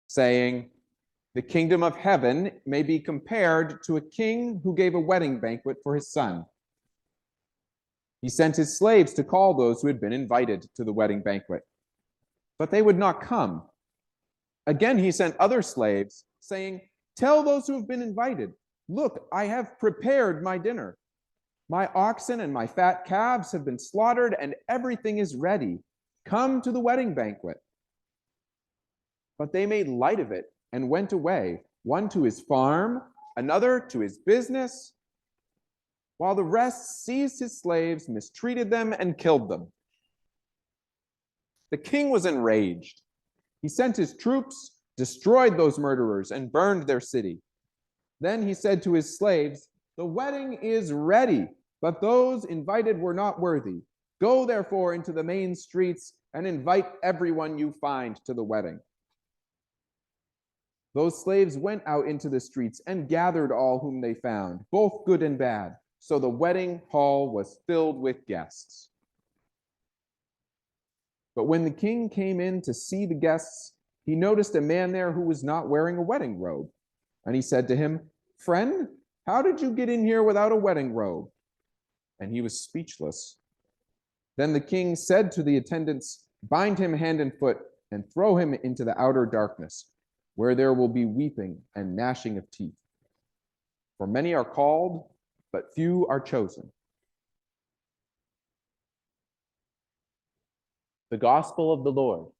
saying, "The kingdom of heaven may be compared to a king who gave a wedding banquet for his son. He sent his slaves to call those who had been invited to the wedding banquet, but they would not come. Again, he sent other slaves, saying, 'Tell those who have been invited, look, I have prepared my dinner. My oxen and my fat calves have been slaughtered, and everything is ready. Come to the wedding banquet.' But they made light of it and went away, one to his farm, another to his business, while the rest seized his slaves, mistreated them, and killed them. The king was enraged. He sent his troops, destroyed those murderers, and burned their city. Then he said to his slaves, 'The wedding is ready, but those invited were not worthy. Go therefore into the main streets and invite everyone you find to the wedding.' Those slaves went out into the streets and gathered all whom they found, both good and bad. So the wedding hall was filled with guests. But when the king came in to see the guests, he noticed a man there who was not wearing a wedding robe. And he said to him, 'Friend, how did you get in here without a wedding robe?' And he was speechless. Then the king said to the attendants, 'Bind him hand and foot and throw him into the outer darkness, where there will be weeping and gnashing of teeth. For many are called, but few are chosen.'" The Gospel of the Lord.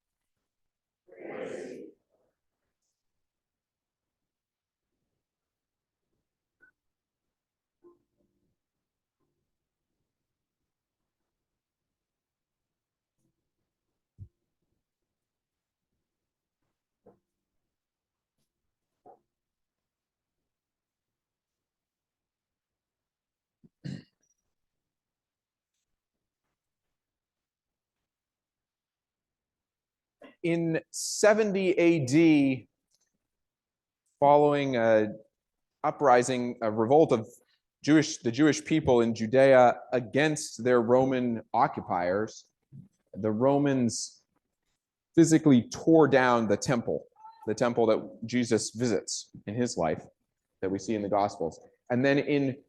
In 70 AD, following a uprising, a revolt of the Jewish people in Judea against their Roman occupiers, the Romans physically tore down the temple that Jesus visits in his life, that we see in the Gospels. And then in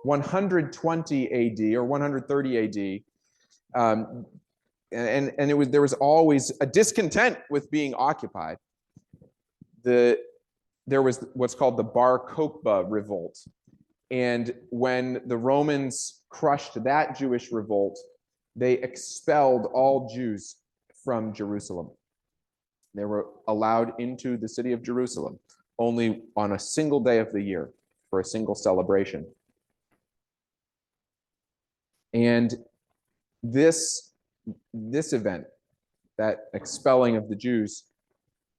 120 AD or 130 AD, there was always a discontent with being occupied. There was what's called the Bar Kokhba revolt. And when the Romans crushed that Jewish revolt, they expelled all Jews from Jerusalem. They were allowed into the city of Jerusalem only on a single day of the year for a single celebration. And this event, that expelling of the Jews,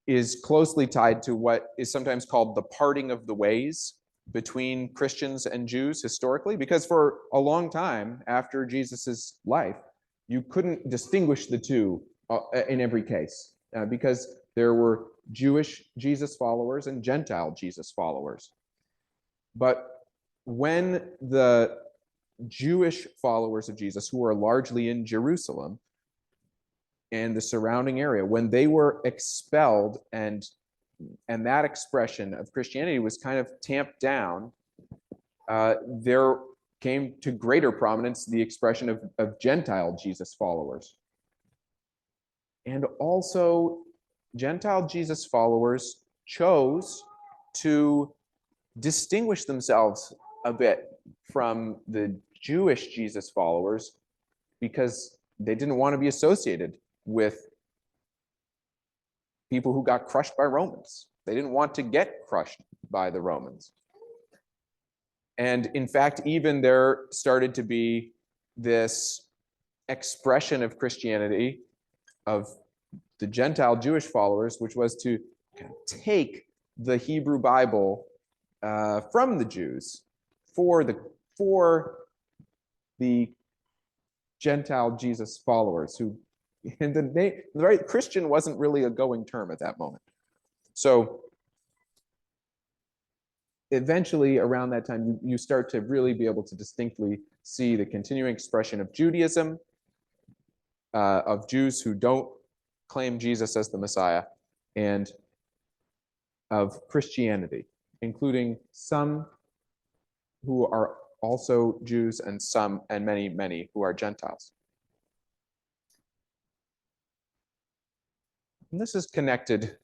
is closely tied to what is sometimes called the parting of the ways between Christians and Jews historically, because for a long time after Jesus's life, you couldn't distinguish the two in every case, because there were Jewish Jesus followers and Gentile Jesus followers. But when the Jewish followers of Jesus, who are largely in Jerusalem and the surrounding area, when they were expelled and that expression of Christianity was kind of tamped down, there came to greater prominence the expression of Gentile Jesus followers. And also, Gentile Jesus followers chose to distinguish themselves a bit from the Jewish Jesus followers because they didn't want to be associated with people who got crushed by Romans. They didn't want to get crushed by the Romans. And in fact, even there started to be this expression of Christianity of the Gentile Jewish followers, which was to kind of take the Hebrew Bible from the Jews for the Gentile Jesus followers, who, and the right, Christian wasn't really a going term at that moment. So eventually, around that time, you start to really be able to distinctly see the continuing expression of Judaism, of Jews who don't claim Jesus as the Messiah, and of Christianity, including some who are also Jews and some, and many, many who are Gentiles. And this is connected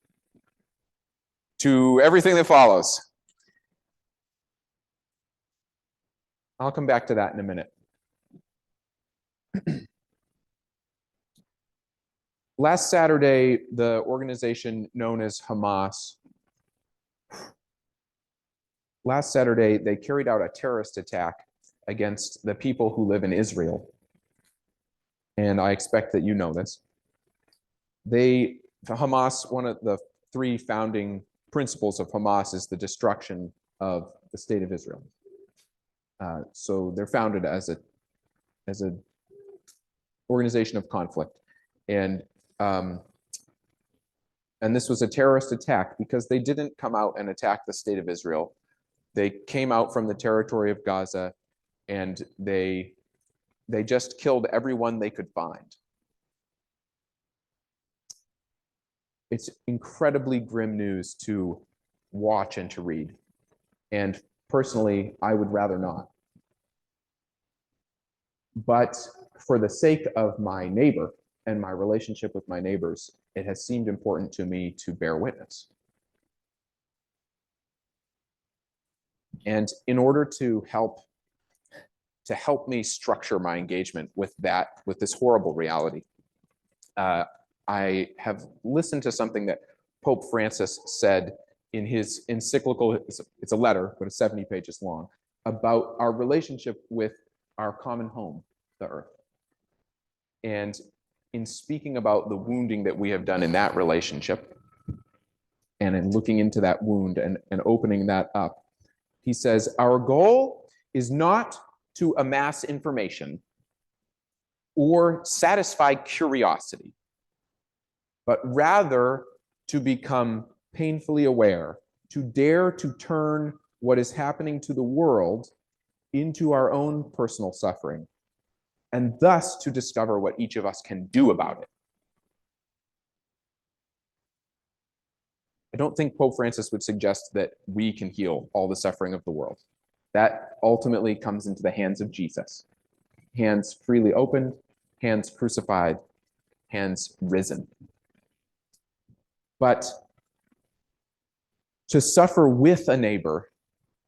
to everything that follows. I'll come back to that in a minute. Last Saturday, the organization known as Hamas, last Saturday, they carried out a terrorist attack against the people who live in Israel. And I expect that you know this. Hamas, one of the three founding principles of Hamas is the destruction of the state of Israel. So they're founded as a organization of conflict. And this was a terrorist attack because they didn't come out and attack the state of Israel. They came out from the territory of Gaza, and they just killed everyone they could find. It's incredibly grim news to watch and to read. And personally, I would rather not. But for the sake of my neighbor and my relationship with my neighbors, it has seemed important to me to bear witness. And in order to help me structure my engagement with this horrible reality, I have listened to something that Pope Francis said in his encyclical, it's a letter, but it's 70 pages long, about our relationship with our common home, the earth. And in speaking about the wounding that we have done in that relationship, and in looking into that wound and opening that up, he says, our goal is not to amass information or satisfy curiosity, but rather to become painfully aware, to dare to turn what is happening to the world into our own personal suffering, and thus to discover what each of us can do about it. I don't think Pope Francis would suggest that we can heal all the suffering of the world. That ultimately comes into the hands of Jesus. Hands freely opened, hands crucified, hands risen. But to suffer with a neighbor,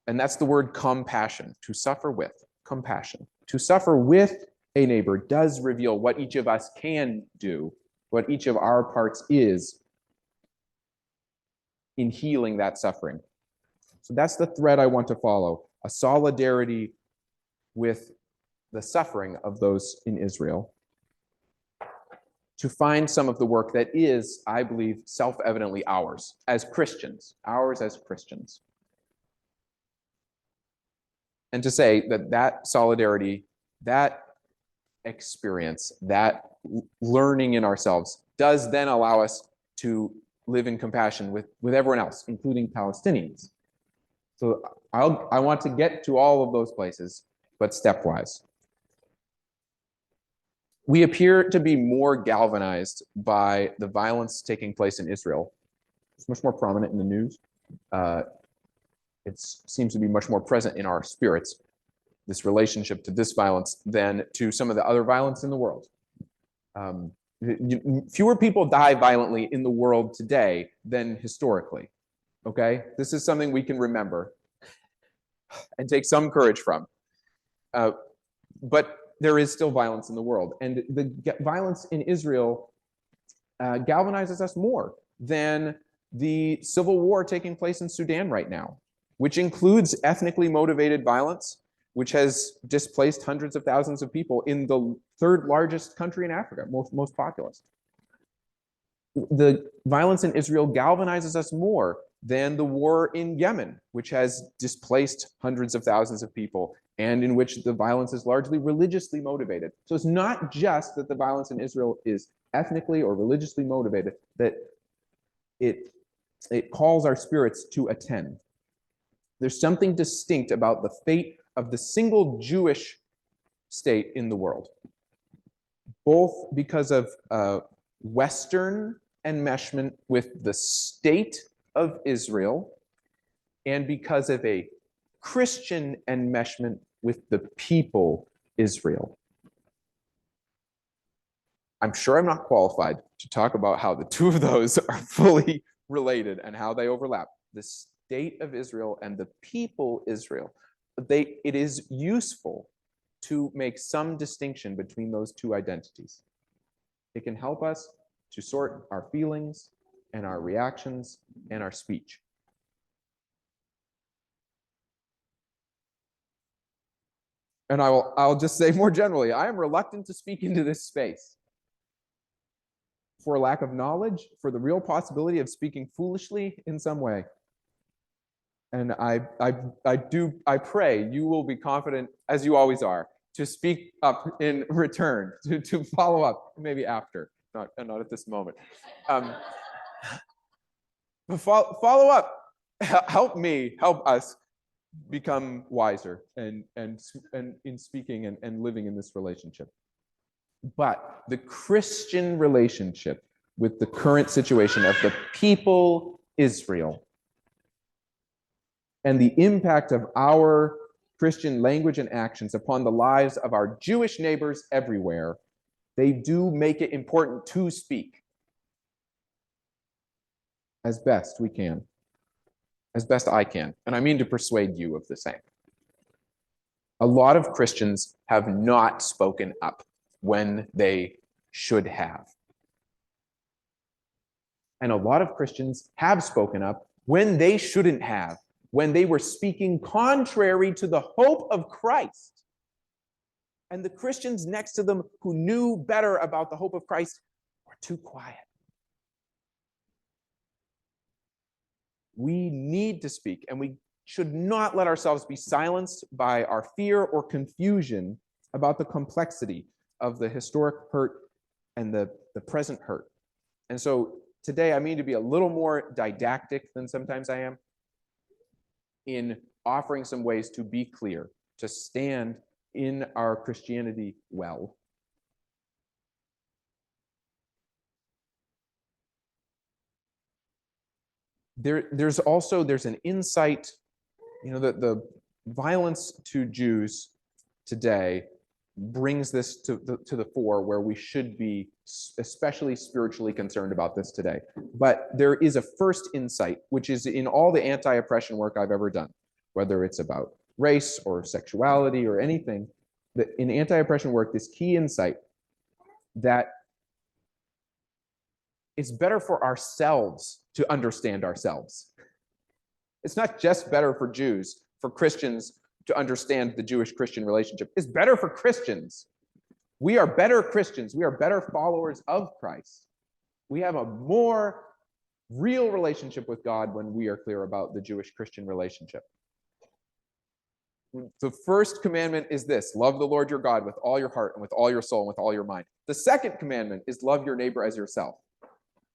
and that's the word compassion, to suffer with, compassion. To suffer with a neighbor does reveal what each of us can do, what each of our parts is in healing that suffering. So that's the thread I want to follow, a solidarity with the suffering of those in Israel, to find some of the work that is, I believe, self-evidently ours as Christians, And to say that that solidarity, that experience, that learning in ourselves does then allow us to live in compassion with everyone else, including Palestinians. So I want to get to all of those places, but stepwise. We appear to be more galvanized by the violence taking place in Israel. It's much more prominent in the news. It seems to be much more present in our spirits, this relationship to this violence, than to some of the other violence in the world. Fewer people die violently in the world today than historically, okay? This is something we can remember and take some courage from. But there is still violence in the world. And the violence in Israel galvanizes us more than the civil war taking place in Sudan right now, which includes ethnically motivated violence, which has displaced hundreds of thousands of people in the third largest country in Africa, most populous. The violence in Israel galvanizes us more than the war in Yemen, which has displaced hundreds of thousands of people and in which the violence is largely religiously motivated. So it's not just that the violence in Israel is ethnically or religiously motivated, that it calls our spirits to attend. There's something distinct about the fate of the single Jewish state in the world, both because of Western enmeshment with the state of Israel and because of a Christian enmeshment with the people Israel. I'm sure I'm not qualified to talk about how the two of those are fully related and how they overlap. The state of Israel and the people Israel. It is useful to make some distinction between those two identities. It can help us to sort our feelings and our reactions and our speech. And I'll just say more generally, I am reluctant to speak into this space for lack of knowledge, for the real possibility of speaking foolishly in some way. And I pray you will be confident, as you always are, to speak up in return, to follow up, maybe after, not at this moment. But follow up, help us become wiser and in speaking and living in this relationship. But the Christian relationship with the current situation of the people Israel and the impact of our Christian language and actions upon the lives of our Jewish neighbors everywhere, they do make it important to speak as best we can, as best I can. And I mean to persuade you of the same. A lot of Christians have not spoken up when they should have. And a lot of Christians have spoken up when they shouldn't have, when they were speaking contrary to the hope of Christ. And the Christians next to them who knew better about the hope of Christ were too quiet. We need to speak, and we should not let ourselves be silenced by our fear or confusion about the complexity of the historic hurt and the present hurt. And so today I mean to be a little more didactic than sometimes I am in offering some ways to be clear, to stand in our Christianity well. There's an insight, the violence to Jews today brings this to the fore, where we should be especially spiritually concerned about this today. But there is a first insight, which is in all the anti-oppression work I've ever done, whether it's about race or sexuality or anything, that in anti-oppression work, this key insight that it's better for ourselves to understand ourselves. It's not just better for Jews, for Christians to understand the Jewish-Christian relationship. It's better for Christians. We are better Christians. We are better followers of Christ. We have a more real relationship with God when we are clear about the Jewish-Christian relationship. The first commandment is this: love the Lord your God with all your heart and with all your soul and with all your mind. The second commandment is love your neighbor as yourself.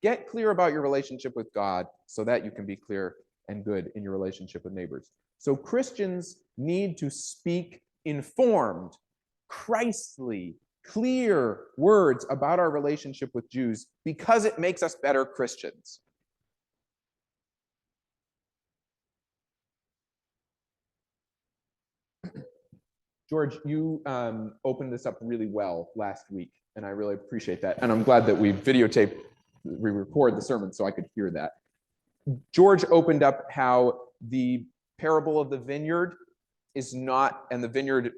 Get clear about your relationship with God so that you can be clear and good in your relationship with neighbors. So Christians need to speak informed, Christly, clear words about our relationship with Jews because it makes us better Christians. George, you opened this up really well last week, and I really appreciate that. And I'm glad that we record the sermon so I could hear that. George opened up how the parable of the vineyard is not, and the vineyard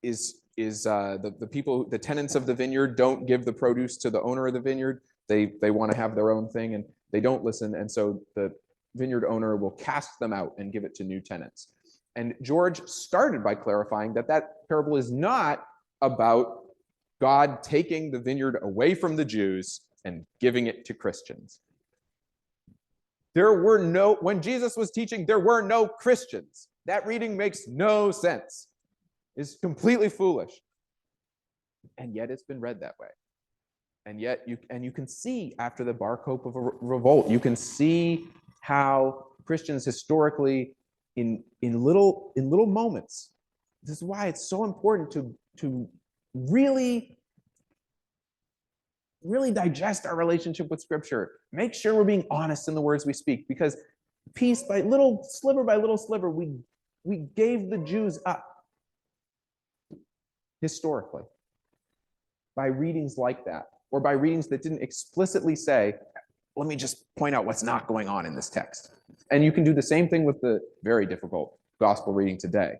is the people, the tenants of the vineyard don't give the produce to the owner of the vineyard. They want to have their own thing, and they don't listen, and so the vineyard owner will cast them out and give it to new tenants. And George started by clarifying that parable is not about God taking the vineyard away from the Jews and giving it to Christians. When Jesus was teaching, there were no Christians. That reading makes no sense. It's completely foolish. And yet it's been read that way. And yet you can see after the Bar Kokhba revolt, you can see how Christians historically in little moments. This is why it's so important to really really digest our relationship with Scripture. Make sure we're being honest in the words we speak, because piece by little sliver, we gave the Jews up historically by readings like that, or by readings that didn't explicitly say, let me just point out what's not going on in this text. And you can do the same thing with the very difficult gospel reading today.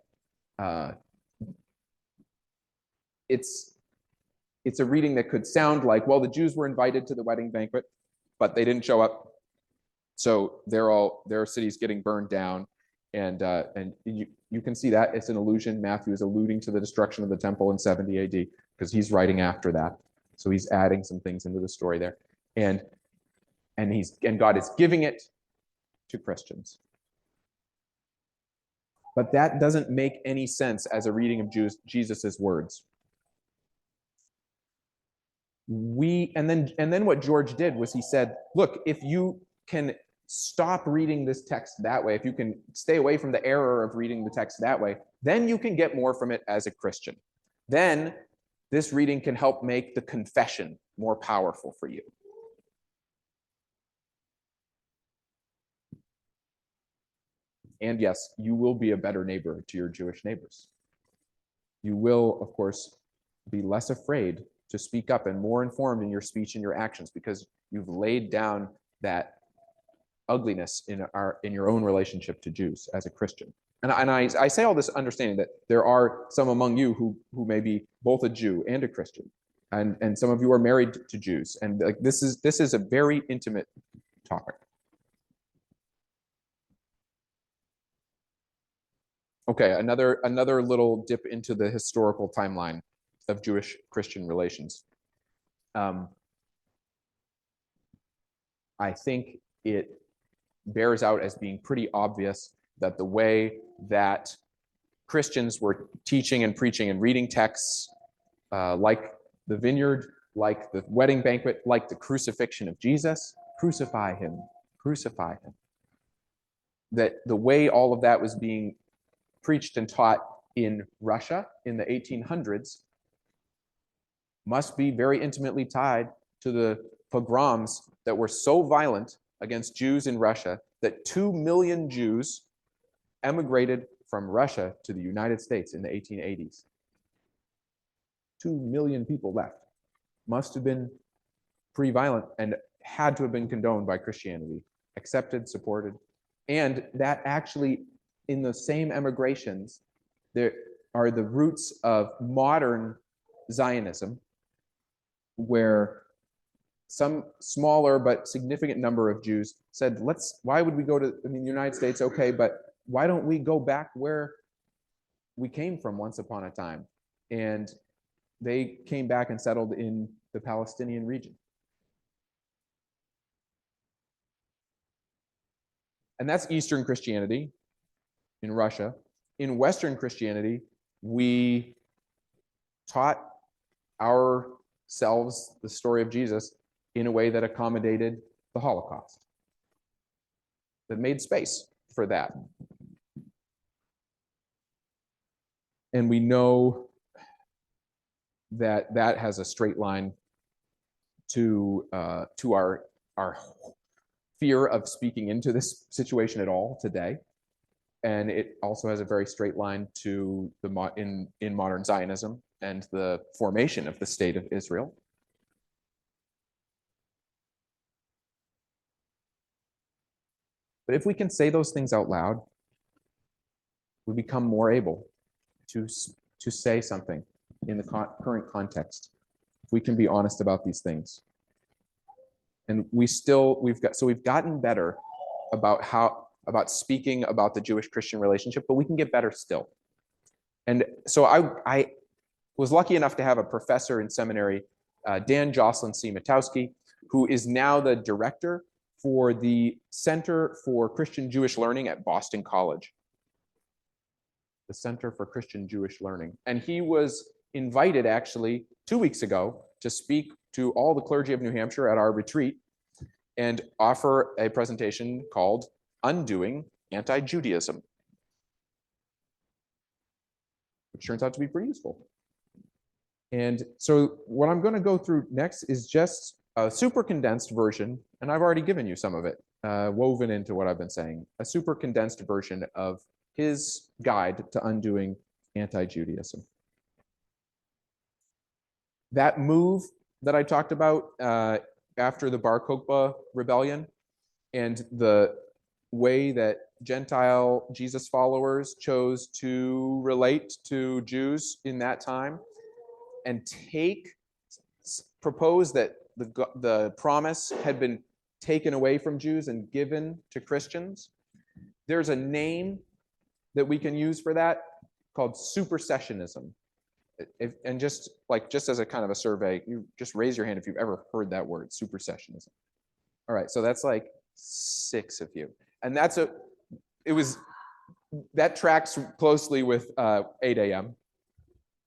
It's a reading that could sound like, well, the Jews were invited to the wedding banquet, but they didn't show up. So their city's getting burned down. And you can see that it's an allusion. Matthew is alluding to the destruction of the temple in 70 AD because he's writing after that. So he's adding some things into the story there. And God is giving it to Christians. But that doesn't make any sense as a reading of Jesus's words. And then what George did was he said, look, if you can stop reading this text that way, if you can stay away from the error of reading the text that way, then you can get more from it as a Christian. Then this reading can help make the confession more powerful for you. And yes, you will be a better neighbor to your Jewish neighbors. You will, of course, be less afraid to speak up and more informed in your speech and your actions because you've laid down that ugliness in your own relationship to Jews as a Christian. And I say all this understanding that there are some among you who may be both a Jew and a Christian, and some of you are married to Jews, and like this is a very intimate topic. Okay, another little dip into the historical timeline of Jewish-Christian relations. I think it bears out as being pretty obvious that the way that Christians were teaching and preaching and reading texts like the vineyard, like the wedding banquet, like the crucifixion of Jesus, crucify him, that the way all of that was being preached and taught in Russia in the 1800s must be very intimately tied to the pogroms that were so violent against Jews in Russia that 2 million Jews emigrated from Russia to the United States in the 1880s. 2 million people left. Must have been pretty violent and had to have been condoned by Christianity, accepted, supported. And that actually, in the same emigrations, there are the roots of modern Zionism, where some smaller but significant number of Jews said, why would we go to the United States? Okay, but why don't we go back where we came from once upon a time? And they came back and settled in the Palestinian region. And that's Eastern Christianity in Russia. In Western Christianity, we taught ourselves the story of Jesus in a way that accommodated the Holocaust, that made space for that. And we know that that has a straight line to our fear of speaking into this situation at all today. And it also has a very straight line to in modern Zionism and the formation of the state of Israel. But if we can say those things out loud, we become more able to say something in the current context. If we can be honest about these things. And we've gotten better about speaking about the Jewish-Christian relationship, but we can get better still. And so I was lucky enough to have a professor in seminary, Dan Jocelyn C. Matowski, who is now the director for the Center for Christian Jewish Learning at Boston College. The Center for Christian Jewish Learning. And he was invited actually 2 weeks ago to speak to all the clergy of New Hampshire at our retreat and offer a presentation called Undoing Anti-Judaism, which turns out to be pretty useful. And so what I'm going to go through next is just a super condensed version, and I've already given you some of it, woven into what I've been saying, a super condensed version of his guide to undoing anti-Judaism. That move that I talked about after the Bar Kokhba rebellion and the way that Gentile Jesus followers chose to relate to Jews in that time and propose that the promise had been taken away from Jews and given to Christians. There's a name that we can use for that called supersessionism. And just as a kind of a survey, you just raise your hand if you've ever heard that word, supersessionism. All right, so that's like 6 of you. And that tracks closely with 8 a.m.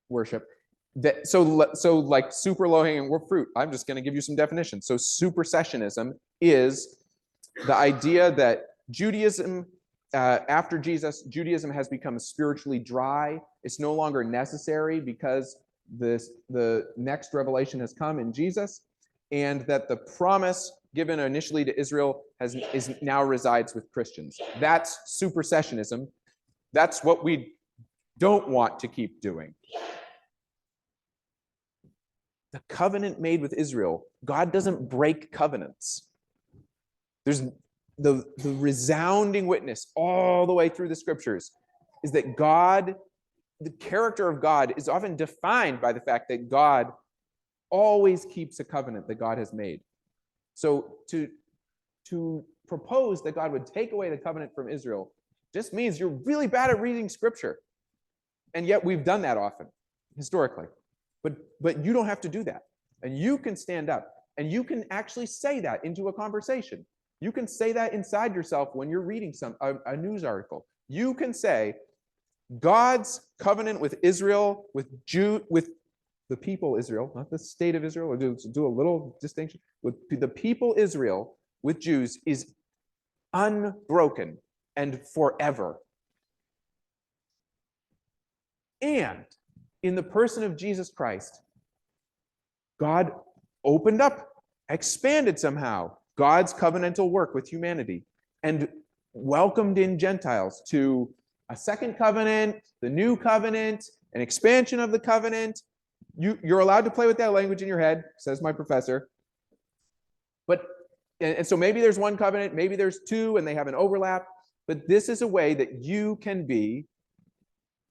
worship. So like super low-hanging fruit, I'm just going to give you some definitions. So supersessionism is the idea that Judaism, after Jesus, Judaism has become spiritually dry. It's no longer necessary because the next revelation has come in Jesus, and that the promise given initially to Israel is now resides with Christians. That's supersessionism. That's what we don't want to keep doing. The covenant made with Israel, God doesn't break covenants. There's the resounding witness all the way through the scriptures is that God, the character of God is often defined by the fact that God always keeps a covenant that God has made. So to propose that God would take away the covenant from Israel just means you're really bad at reading scripture. And yet we've done that often, historically. But you don't have to do that. And you can stand up and you can actually say that into a conversation. You can say that inside yourself when you're reading a news article. You can say, God's covenant with Israel, with the people Israel, not the state of Israel, or do a little distinction, with the people Israel, with Jews, is unbroken and forever. And in the person of Jesus Christ, God opened up, expanded somehow God's covenantal work with humanity and welcomed in Gentiles to a second covenant, the new covenant, an expansion of the covenant. You're allowed to play with that language in your head, says my professor. And so maybe there's one covenant, maybe there's 2, and they have an overlap. But this is a way that you can be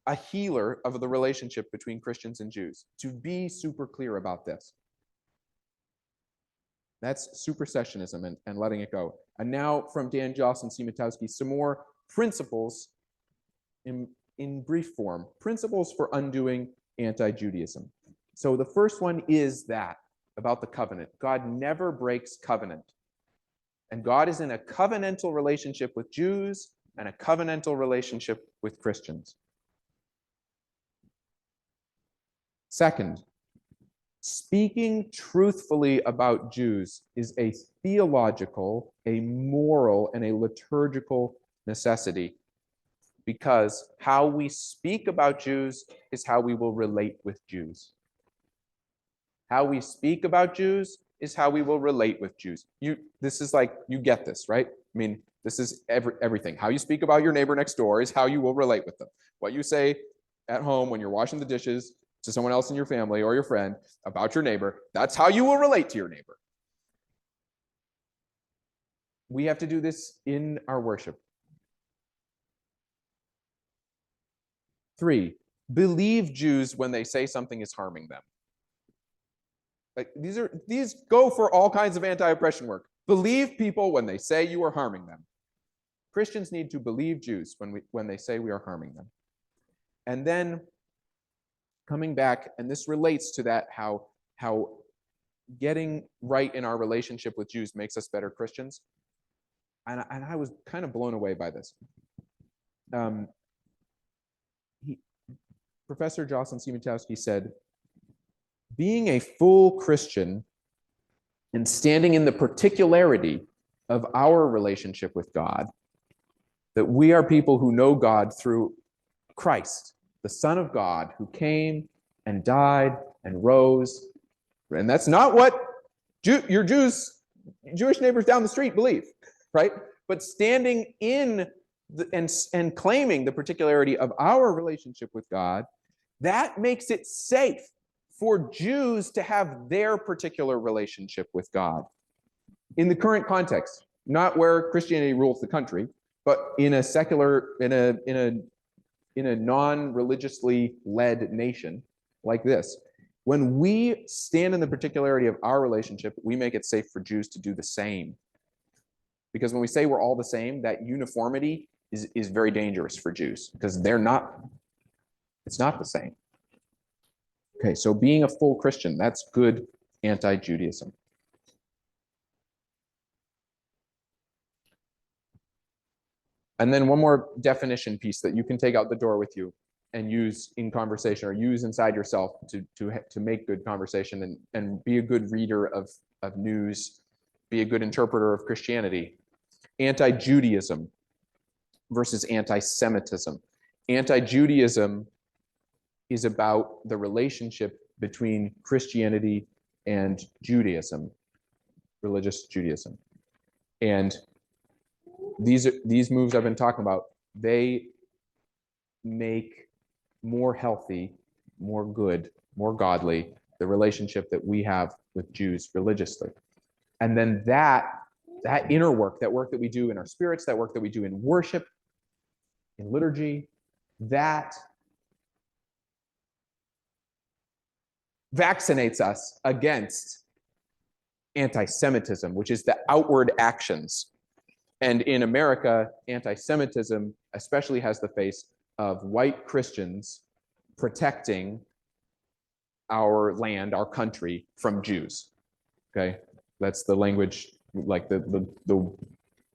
a healer of the relationship between Christians and Jews, to be super clear about this. That's supersessionism and letting it go. And now from Dan Jocelyn Simatowski, some more principles in brief form, principles for undoing anti-Judaism. So the first one is that, about the covenant. God never breaks covenant. And God is in a covenantal relationship with Jews and a covenantal relationship with Christians. Second, speaking truthfully about Jews is a theological, a moral, and a liturgical necessity, because how we speak about Jews is how we will relate with Jews. How we speak about Jews is how we will relate with Jews. This is like, you get this, right? I mean, this is everything. How you speak about your neighbor next door is how you will relate with them. What you say at home when you're washing the dishes to someone else in your family or your friend about your neighbor, that's how you will relate to your neighbor. We have to do this in our worship. 3, believe Jews when they say something is harming them. Like these go for all kinds of anti-oppression work. Believe people when they say you are harming them. Christians need to believe Jews when they say we are harming them. And then coming back, and this relates to that, how getting right in our relationship with Jews makes us better Christians. And I was kind of blown away by this. Professor Jocelyn Simatowski said, being a full Christian and standing in the particularity of our relationship with God, that we are people who know God through Christ, the Son of God, who came and died and rose. And that's not what your Jewish neighbors down the street believe, right? But standing in and claiming the particularity of our relationship with God, that makes it safe for Jews to have their particular relationship with God. In the current context, not where Christianity rules the country, but in a secular, in a non-religiously led nation like this, when we stand in the particularity of our relationship, we make it safe for Jews to do the same. Because when we say we're all the same, that uniformity is very dangerous for Jews, because it's not the same. Okay, so being a full Christian, that's good anti-Judaism. And then one more definition piece that you can take out the door with you and use in conversation, or use inside yourself to make good conversation and be a good reader of news, be a good interpreter of Christianity. Anti-Judaism versus anti-Semitism. Anti-Judaism is about the relationship between Christianity and Judaism, religious Judaism. And these moves I've been talking about, they make more healthy, more good, more godly the relationship that we have with Jews religiously. And then that inner work, that work that we do in our spirits, that work that we do in worship, in liturgy, that vaccinates us against anti-Semitism, which is the outward actions. And in America, anti-Semitism especially has the face of white Christians protecting our land, our country, from Jews. Okay, that's the language, like the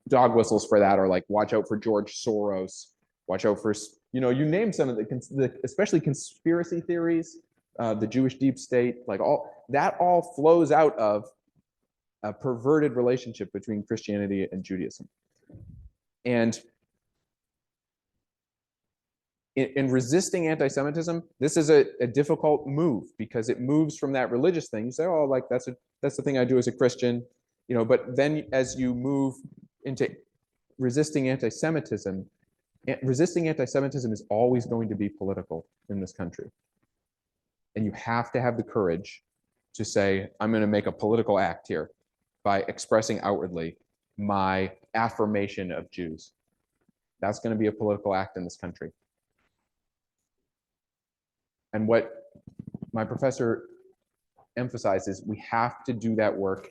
dog whistles for that are like, watch out for George Soros, watch out for, you name some of the especially conspiracy theories, the Jewish deep state, like all flows out of a perverted relationship between Christianity and Judaism. And in resisting anti-Semitism, this is a difficult move, because it moves from that religious thing. You say, oh, like that's the thing I do as a Christian, but then as you move into resisting anti-Semitism is always going to be political in this country. And you have to have the courage to say, I'm going to make a political act here by expressing outwardly my affirmation of Jews. That's going to be a political act in this country. And what my professor emphasizes, we have to do that work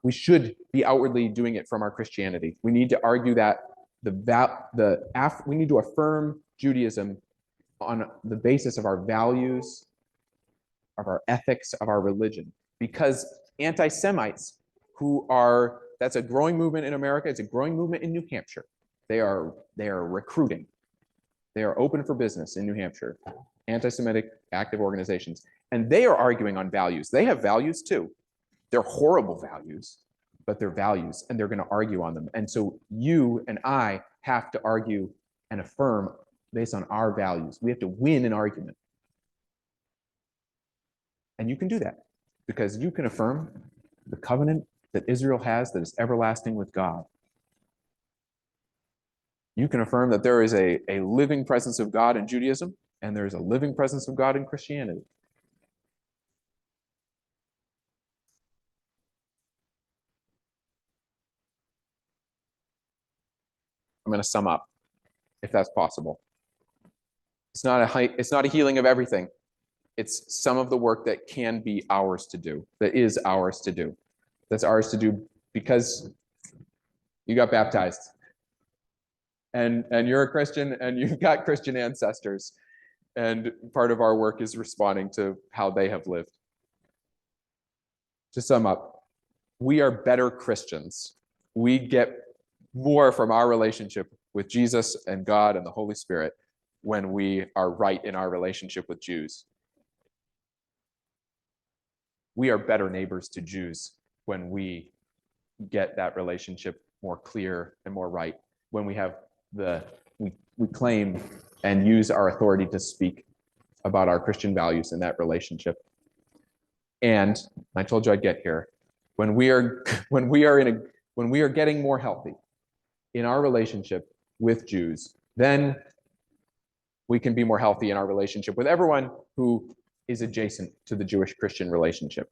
we should be outwardly doing it from our Christianity. We need to argue that we need to affirm Judaism on the basis of our values, of our ethics, of our religion. Because anti-Semites that's a growing movement in America, it's a growing movement in New Hampshire. They are recruiting. They are open for business in New Hampshire, anti-Semitic active organizations. And they are arguing on values. They have values too. They're horrible values, but they're values, and they're going to argue on them. And so you and I have to argue and affirm based on our values. We have to win an argument. And you can do that because you can affirm the covenant that Israel has that is everlasting with God. You can affirm that there is a living presence of God in Judaism, and there is a living presence of God in Christianity. I'm going to sum up, if that's possible. It's not a healing of everything. It's some of the work that can be ours to do, that is ours to do. That's ours to do because you got baptized. And you're a Christian, and you've got Christian ancestors. And part of our work is responding to how they have lived. To sum up, we are better Christians. We get more from our relationship with Jesus and God and the Holy Spirit when we are right in our relationship with Jews. We are better neighbors to Jews when we get that relationship more clear and more right, when we have we claim and use our authority to speak about our Christian values in that relationship. And I told you I'd get here. When we are getting more healthy in our relationship with Jews, then we can be more healthy in our relationship with everyone who is adjacent to the Jewish-Christian relationship.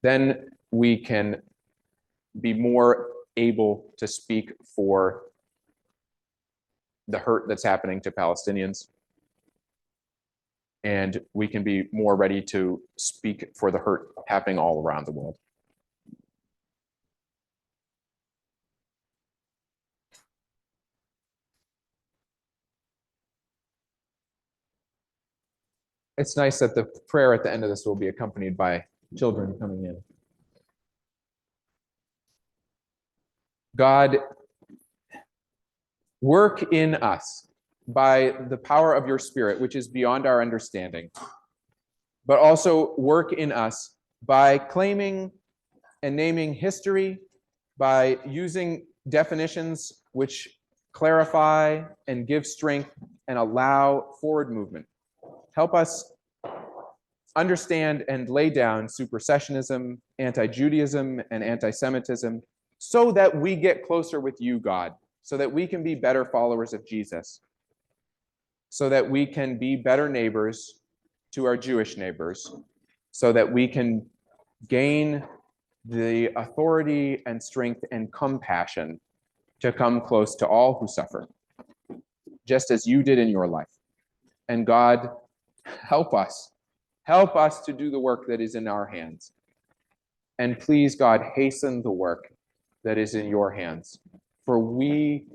Then we can be more able to speak for the hurt that's happening to Palestinians. And we can be more ready to speak for the hurt happening all around the world. It's nice that the prayer at the end of this will be accompanied by children coming in. God, work in us by the power of your Spirit, which is beyond our understanding, but also work in us by claiming and naming history, by using definitions which clarify and give strength and allow forward movement. Help us understand and lay down supersessionism, anti-Judaism, and anti-Semitism so that we get closer with you, God, so that we can be better followers of Jesus, so that we can be better neighbors to our Jewish neighbors, so that we can gain the authority and strength and compassion to come close to all who suffer, just as you did in your life. And God, help us to do the work that is in our hands. And please, God, hasten the work that is in your hands. For we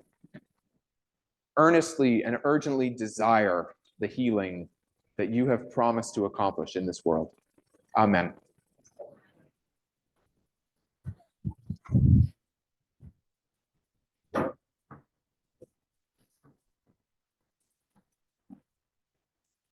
earnestly and urgently desire the healing that you have promised to accomplish in this world. Amen.